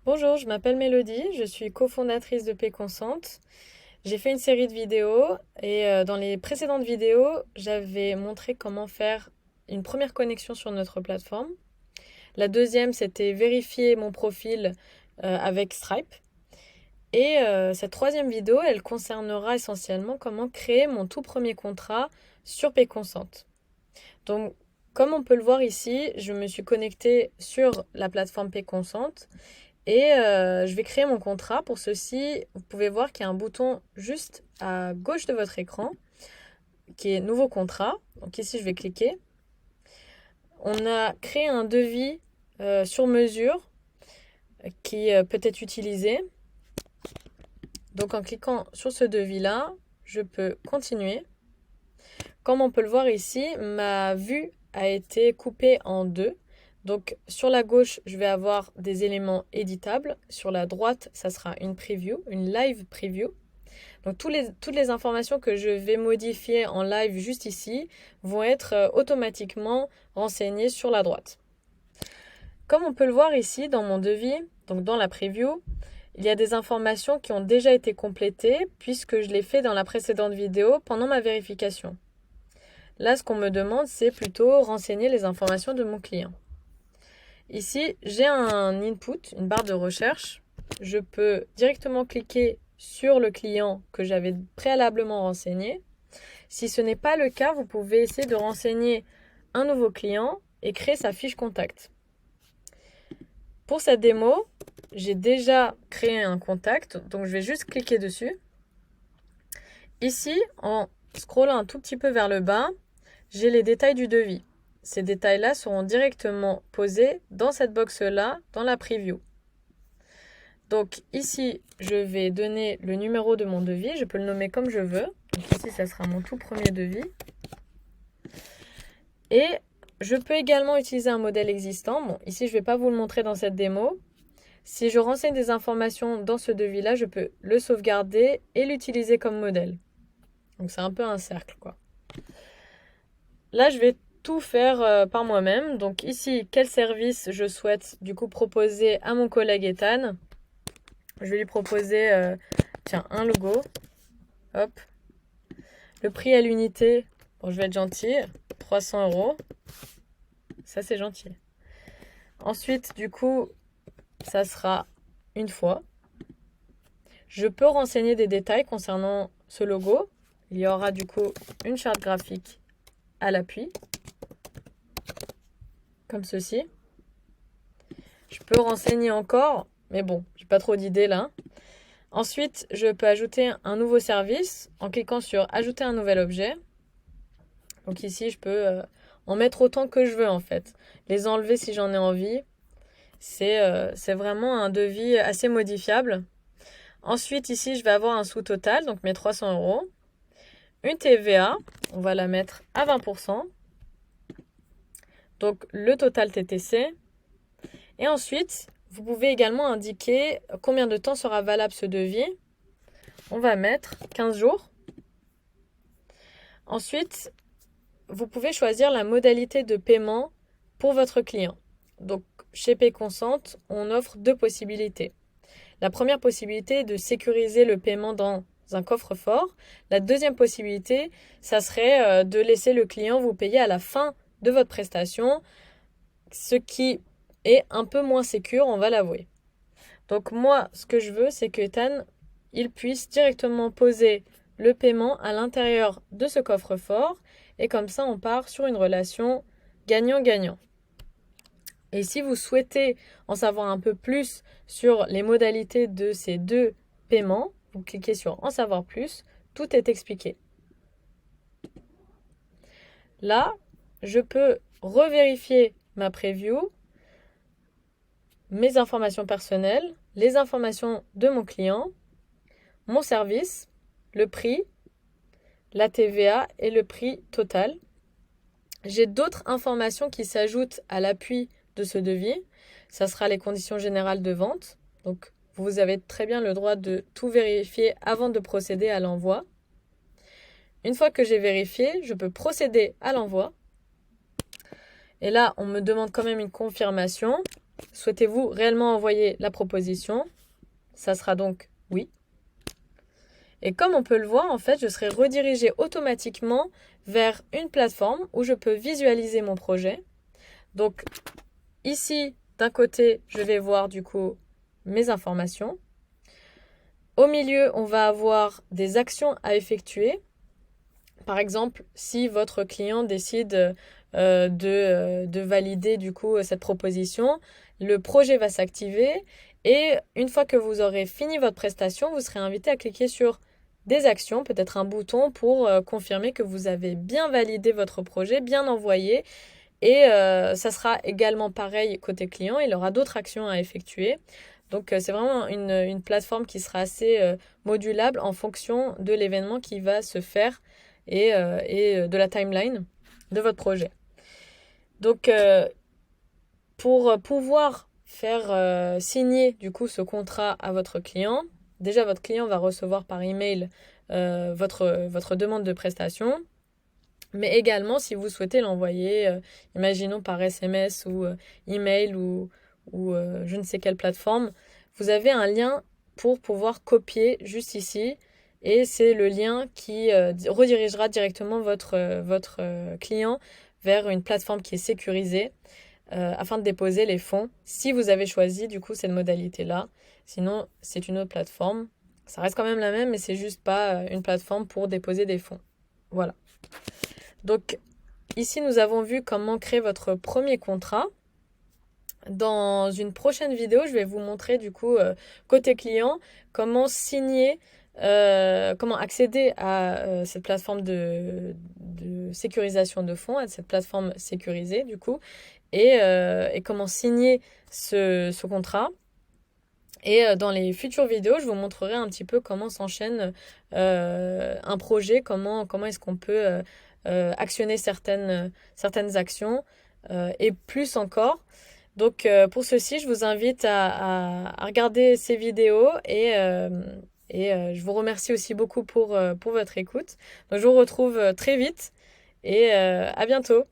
Bonjour, je m'appelle Mélodie, je suis cofondatrice de Péconsent. J'ai fait une série de vidéos et dans les précédentes vidéos, j'avais montré comment faire une première connexion sur notre plateforme. La deuxième, c'était vérifier mon profil avec Stripe. Et cette troisième vidéo, elle concernera essentiellement comment créer mon tout premier contrat sur Péconsent. Donc, comme on peut le voir ici, je me suis connectée sur la plateforme Péconsent. Et je vais créer mon contrat. Pour ceci, vous pouvez voir qu'il y a un bouton juste à gauche de votre écran qui est Nouveau contrat. Donc ici, je vais cliquer. On a créé un devis sur mesure qui peut être utilisé. Donc en cliquant sur ce devis-là, je peux continuer. Comme on peut le voir ici, ma vue a été coupée en deux. Donc sur la gauche, je vais avoir des éléments éditables. Sur la droite, ça sera une preview, une live preview. Donc toutes les informations que je vais modifier en live juste ici vont être automatiquement renseignées sur la droite. Comme on peut le voir ici dans mon devis, donc dans la preview, il y a des informations qui ont déjà été complétées puisque je l'ai fait dans la précédente vidéo pendant ma vérification. Là, ce qu'on me demande, c'est plutôt renseigner les informations de mon client. Ici, j'ai un input, une barre de recherche. Je peux directement cliquer sur le client que j'avais préalablement renseigné. Si ce n'est pas le cas, vous pouvez essayer de renseigner un nouveau client et créer sa fiche contact. Pour cette démo, j'ai déjà créé un contact, donc je vais juste cliquer dessus. Ici, en scrollant un tout petit peu vers le bas, j'ai les détails du devis. Ces détails-là seront directement posés dans cette box-là, dans la preview. Donc ici, je vais donner le numéro de mon devis. Je peux le nommer comme je veux. Donc ici, ça sera mon tout premier devis. Et je peux également utiliser un modèle existant. Bon, ici, je ne vais pas vous le montrer dans cette démo. Si je renseigne des informations dans ce devis-là, je peux le sauvegarder et l'utiliser comme modèle. Donc c'est un peu un cercle, quoi. Là, je vais tout faire par moi-même. Donc ici, quel service je souhaite du coup proposer à mon collègue Ethan. Je vais lui proposer un logo. Hop. Le prix à l'unité, bon, je vais être gentil, 300 €. Ça, c'est gentil. Ensuite, du coup, ça sera une fois. Je peux renseigner des détails concernant ce logo. Il y aura du coup une charte graphique à l'appui, comme ceci. Je peux renseigner encore, mais bon, j'ai pas trop d'idées là. Ensuite, je peux ajouter un nouveau service en cliquant sur Ajouter un nouvel objet. Donc ici, je peux en mettre autant que je veux en fait. Les enlever si j'en ai envie. C'est vraiment un devis assez modifiable. Ensuite, ici, je vais avoir un sous-total, donc mes 300 €. Une TVA, on va la mettre à 20%. Donc le total TTC. Et ensuite, vous pouvez également indiquer combien de temps sera valable ce devis. On va mettre 15 jours. Ensuite, vous pouvez choisir la modalité de paiement pour votre client. Donc, chez Péconsent, on offre deux possibilités. La première possibilité est de sécuriser le paiement dans un coffre-fort. La deuxième possibilité, ça serait de laisser le client vous payer à la fin de votre prestation, ce qui est un peu moins sécure, on va l'avouer. Donc moi, ce que je veux, c'est que Ethan, il puisse directement poser le paiement à l'intérieur de ce coffre-fort et comme ça, on part sur une relation gagnant-gagnant. Et si vous souhaitez en savoir un peu plus sur les modalités de ces deux paiements, vous cliquez sur En savoir plus, tout est expliqué. Là, je peux revérifier ma preview, mes informations personnelles, les informations de mon client, mon service, le prix, la TVA et le prix total. J'ai d'autres informations qui s'ajoutent à l'appui de ce devis. Ça sera les conditions générales de vente. Donc, vous avez très bien le droit de tout vérifier avant de procéder à l'envoi. Une fois que j'ai vérifié, je peux procéder à l'envoi. Et là, on me demande quand même une confirmation. Souhaitez-vous réellement envoyer la proposition? Ça sera donc oui. Et comme on peut le voir, en fait, je serai redirigée automatiquement vers une plateforme où je peux visualiser mon projet. Donc ici, d'un côté, je vais voir du coup mes informations. Au milieu, on va avoir des actions à effectuer. Par exemple, si votre client décide de valider du coup cette proposition, le projet va s'activer et une fois que vous aurez fini votre prestation, vous serez invité à cliquer sur des actions, peut-être un bouton pour confirmer que vous avez bien validé votre projet, bien envoyé. Et ça sera également pareil côté client, il aura d'autres actions à effectuer. Donc c'est vraiment une plateforme qui sera assez modulable en fonction de l'événement qui va se faire et de la timeline de votre projet. Donc pour pouvoir faire signer du coup ce contrat à votre client, déjà votre client va recevoir par email votre demande de prestation. Mais également, si vous souhaitez l'envoyer, imaginons par SMS ou email ou je ne sais quelle plateforme, vous avez un lien pour pouvoir copier juste ici. Et c'est le lien qui redirigera directement votre client vers une plateforme qui est sécurisée afin de déposer les fonds si vous avez choisi du coup cette modalité-là. Sinon, c'est une autre plateforme. Ça reste quand même la même, mais c'est juste pas une plateforme pour déposer des fonds. Voilà. Donc ici, nous avons vu comment créer votre premier contrat. Dans une prochaine vidéo, je vais vous montrer du coup côté client comment signer, comment accéder à cette plateforme de sécurisation de fonds, à cette plateforme sécurisée du coup, et comment signer ce contrat. Et dans les futures vidéos, je vous montrerai un petit peu comment s'enchaîne un projet, comment est-ce qu'on peut actionner certaines actions et plus encore. Donc pour ceci, je vous invite à regarder ces vidéos et je vous remercie aussi beaucoup pour votre écoute. Donc je vous retrouve très vite et à bientôt.